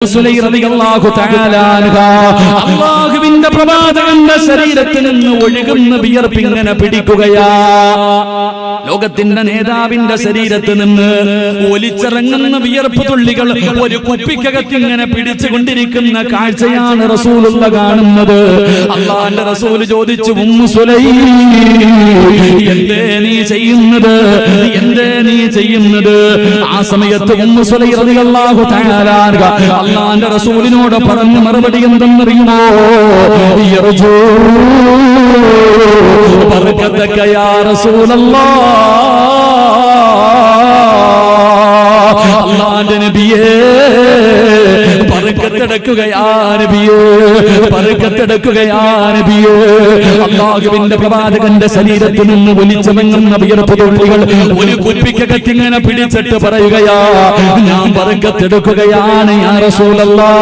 അല്ലാഹുവിന്റെ പ്രവാചകന്റെ ശരീരത്തിൽ നിന്ന് ഒഴുകുന്ന വിയർപ്പിങ്ങനെ പിടിക്കുകയാ. ലോകത്തിന്റെ നേതാവിന്റെ ശരീരത്തിൽ നിന്ന് ഒലിച്ചിറങ്ങുന്ന വിയർപ്പ് തുള്ളികൾ ഒരു കുപ്പിക്കകത്ത് ഇങ്ങനെ പിടിച്ചുകൊണ്ടിരിക്കുന്ന കാഴ്ചയാണ് റസൂലുള്ള കാണുന്നത്. അല്ലാഹുവിന്റെ റസൂൽ ചോദിച്ചു, ഉമ്മു സുലൈം, എന്തേ നീ ചെയ്യുന്നത്? എന്തേ നീ ചെയ്യുന്നത്? ആ സമയത്ത് ഉമ്മു സുലൈം റളിയല്ലാഹു തആല അല്ലാഹുവിന്റെ റസൂലിനോട് പറഞ്ഞ മറുപടി എന്തെന്നറിയുമോ? യർജൂ ബർകതക യാ റസൂലല്ലാഹ്. അല്ലാഹുവിന്റെ നബിയേ, ബർകത്തെടുക്കുകയാ നബിയേ, ബർകത്തെടുക്കുകയാ നബിയേ. അല്ലാഹുവിന്റെ പ്രവാചകന്റെ ശരീരത്തിൽ നിന്ന് ഒലിച്ചിറങ്ങുന്ന വിയർപ്പ് തുള്ളികൾ ഒരു കുപ്പിക്കകത്ത് ഇങ്ങനെ പിടിച്ചിട്ട് പറയുകയാ, ഞാൻ ബർകത്തെടുക്കുകയാണ് യാ റസൂലല്ലാഹ്.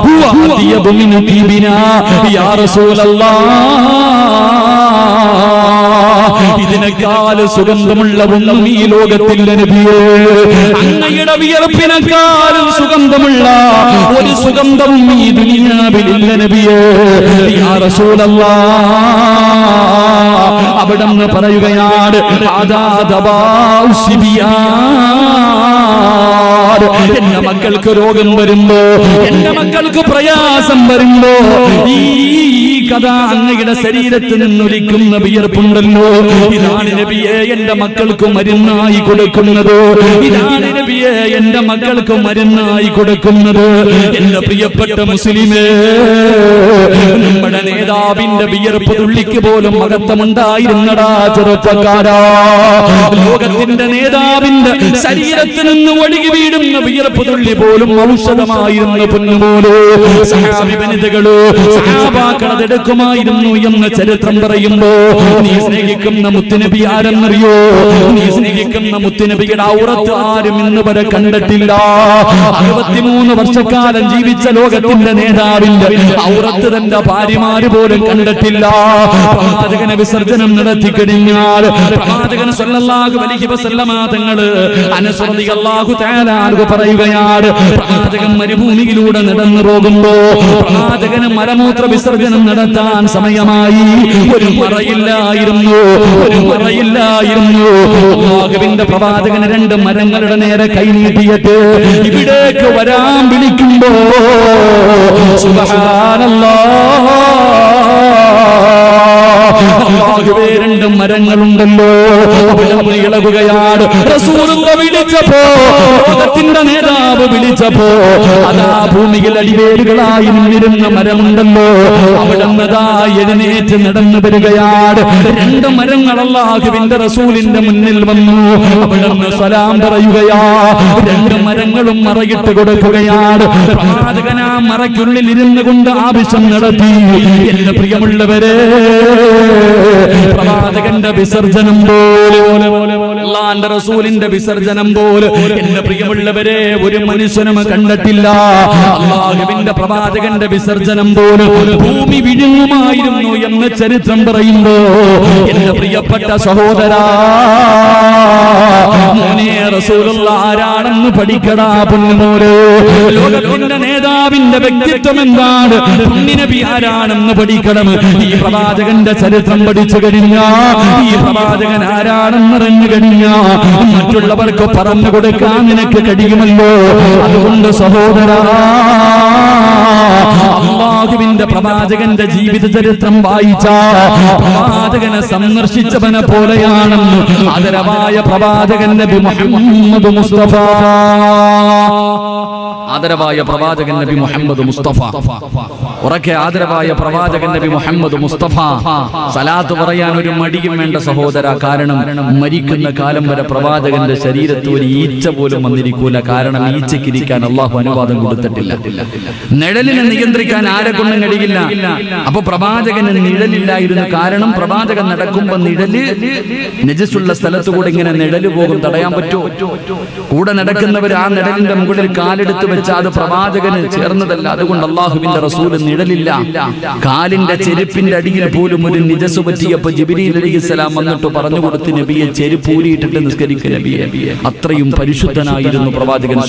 ഹുവ അത്യബു മിൻ തീബിനാ യാ റസൂലല്ലാഹ്. ഇതിനേക്കാൾ സുഗന്ധമുള്ള ഒന്നും ഈ ലോകത്തില്ല നബിയേ. അങ്ങയുടെ വിയർപ്പിനേക്കാളും സുഗന്ധമുള്ള ഒരു സുഗന്ധവും ഈ ദുനിയാവിലില്ല നബിയേ യാ റസൂലല്ലാഹ്. അവിടെന്ന് പറയുകയാണ്, എന്റെ മക്കൾക്ക് രോഗം വരുമ്പോ, എന്റെ മക്കൾക്ക് പ്രയാസം വരുമ്പോ ഈ കഥ അങ്ങയുടെ ശരീരത്തിൽ നിന്നൊലിക്കുന്ന വിയർപ്പുണ്ടല്ലോ, ഇതാണ് നബിയെ എന്റെ മക്കൾക്ക് മരുന്നായി കൊടുക്കുന്നത്. ഇതാണ് നബിയെ എന്റെ മക്കൾക്ക് മരുന്നായി കൊടുക്കുന്നത്. എന്റെ പ്രിയപ്പെട്ട മുസ്ലിമേ, നമ്മുടെ നേതാവിന്റെ വിയർപ്പ് തുള്ളിക്ക് പോലും മഹത്വമുണ്ടായിരുന്നടാ ചെറുപ്പക്കാരാ. ലോകത്തിന്റെ നേതാവിന്റെ ശരീരത്തിൽ നിന്ന് ഒഴുകി വീടുന്ന വിയർപ്പ് തുള്ളി പോലും ഔഷധമായിരുന്നു പൊന്നുപോലെ. സഹാബി വനിതകള് സഹാബാക്കളത് എടുക്കുമായിരുന്നു എന്ന് ചരിത്രം പറയുമ്പോ, നീ സ്നേഹിക്കുന്ന മുത്തുനബി ആരെന്നറിയോ? നീ സ്നേഹിക്കുന്ന മുത്തുനബിയുടെ ഔറത്ത് ആരും ഇന്ന് വരെ കണ്ടിട്ടില്ല. 63 വർഷക്കാലം ജീവിച്ച ലോകത്തിന്റെ നേതാവിന്റെ ഔറത്ത് തന്റെ ഭാര്യമാര് പോലും കണ്ടിട്ടില്ല. പ്രവാചകനെ വിസർജനം നടത്തി കഴിഞ്ഞാൽ പ്രവാചകൻ സല്ലല്ലാഹു അലൈഹി വസല്ലമ തങ്ങള് അനസ് റളിയല്ലാഹു തആല അൻഹു പറയുകയാണ്, പ്രവാചകൻ മരുഭൂമിയിലൂടെ നടന്നു പോകുമ്പോ പ്രവാചകന് മലമൂത്ര വിസർജനം നടത്താൻ സമയമായി. ഒരു മറയില്ലായിരുന്നു, ഒരു മറയില്ലായിരുന്നു. അല്ലാഹുവിന്റെ പ്രവാചകന് 2 മരങ്ങളുടെ നേരെ കൈനീട്ടിയിട്ട് ഇവിടേക്ക് വരാൻ വിളിക്കുമ്പോ സുബ്ഹാനല്ലാഹ്, അല്ലാഹുവേ 2 മരങ്ങളുണ്ടല്ലോ, അവിടെ ഇളകുകയാണ്. റസൂലുള്ള വിളിച്ചപ്പോ, ലോകത്തിന്റെ നേതാവ് വിളിച്ചപ്പോ, അതാ ഭൂമിയിൽ അടിവേരുകളായി നിന്നിരുന്ന മരമുണ്ടല്ലോ, അവിടെ എഴുന്നേറ്റ് നടന്നു വരികയാണ്. 2 മരങ്ങൾ അല്ലാഹുവിന്റെ റസൂലിന്റെ മുന്നിൽ വന്നു. അവിടെ സലാം പറയുകയാ. 2 മരങ്ങളും മറയിട്ട് കൊടുക്കുകയാണ്. പ്രവാചകൻ ആ മറയ്ക്കുള്ളിൽ ഇരുന്നു കൊണ്ട് ആവശ്യം നടത്തി. എന്റെ പ്രിയമുള്ളവരെ, പ്രവാചകന്റെ വിസർജനം പോലെ, അല്ലാഹുവിന്റെ റസൂലിന്റെ വിസർജനം പോലെ എന്റെ പ്രിയമുള്ളവരെ ഒരു മനുഷ്യനും കണ്ടിട്ടില്ല. അല്ലാഹുവിന്റെ പ്രവാചകന്റെ വിസർജനം പോലെ ഭൂമി വിഴുങ്ങുമായിരുന്നു എന്ന് ചരിത്രം പറയുമ്പോ, എന്റെ പ്രിയപ്പെട്ട സഹോദരാ, മോനെ റസൂലുള്ള ആരാണെന്ന് പഠിക്കടാ പൊന്നുമോനെ. ലോകത്തിന്റെ നേതാവിന്റെ വ്യക്തിത്വം എന്താണ്, പുണ്യനബി ആരാണെന്ന് പഠിക്കണം. ഈ പ്രവാചകന്റെ ചരിത്രം പഠിച്ചു കഴിഞ്ഞാ, ഈ പ്രവാചകൻ ആരാണെന്നറിഞ്ഞു കഴിഞ്ഞാ മറ്റുള്ളവർക്ക് പറഞ്ഞു കൊടുക്കാൻ നിനക്ക് കഴിയുമല്ലോ. അതുകൊണ്ട് സഹോദരാ, അല്ലാഹുവിന്റെ പ്രവാചകന്റെ ജീവിത ചരിത്രം വായിച്ച പ്രവാചകനെ സന്ദർശിച്ചവനെ പോലെയാണെന്ന് ആദരവായ പ്രവാചകൻ നബി മുഹമ്മദ് മുസ്തഫ. ആദരവായ പ്രവാചകൻ നബി മുഹമ്മദ് മുസ്തഫ. ഉറക്കെ ആദരവായ പ്രവാചകൻ നബി മുഹമ്മദ് മുസ്തഫ. സലാത്ത് പറയാൻ ഒരു മടിയും വേണ്ട സഹോദര. കാരണം മരിക്കുന്ന കാലം വരെ പ്രവാചകന്റെ ശരീരത്തിൽ ഒരു ഈച്ച പോലും വന്നിരിക്കൂല. കാരണം ഈച്ചക്കിരിക്കാൻ അള്ളാഹു അനുവാദം കൊടുത്തിട്ടില്ല. നിഴലിനെ നിയന്ത്രിക്കാൻ ആരെ കൊണ്ടും കഴിയില്ല. അപ്പൊ പ്രവാചകന് നിഴലില്ലായിരുന്നു. കാരണം പ്രവാചകൻ നടക്കുമ്പോ നിഴല് നജസുള്ള സ്ഥലത്തുകൂടെ ഇങ്ങനെ നിഴല് പോകും. തടയാൻ പറ്റുമോ? കൂടെ നടക്കുന്നവർ ആ നിഴലിന്റെ മുകളിൽ കാലെടുത്ത് വെച്ചാൽ അത് പ്രവാചകന് ചേർന്നതല്ല. അതുകൊണ്ട് അല്ലാഹുവിന്റെ റസൂൽ നിഴലില്ല. കാലിന്റെ ചെരുപ്പിന്റെ അടിയിൽ പോലും ഒരു നിജസ് പറ്റിയപ്പോ ജിബ്രീൽ അലൈഹിസ്സലാം വന്നിട്ട് പറഞ്ഞു കൊടുത്ത്, നബിയെ ചെരുപ്പൂരിയിട്ടിട്ട് നിസ്കരിക്കുക നബിയെ. അത്രയും പരിശുദ്ധനായിരുന്നു പ്രവാചകൻ.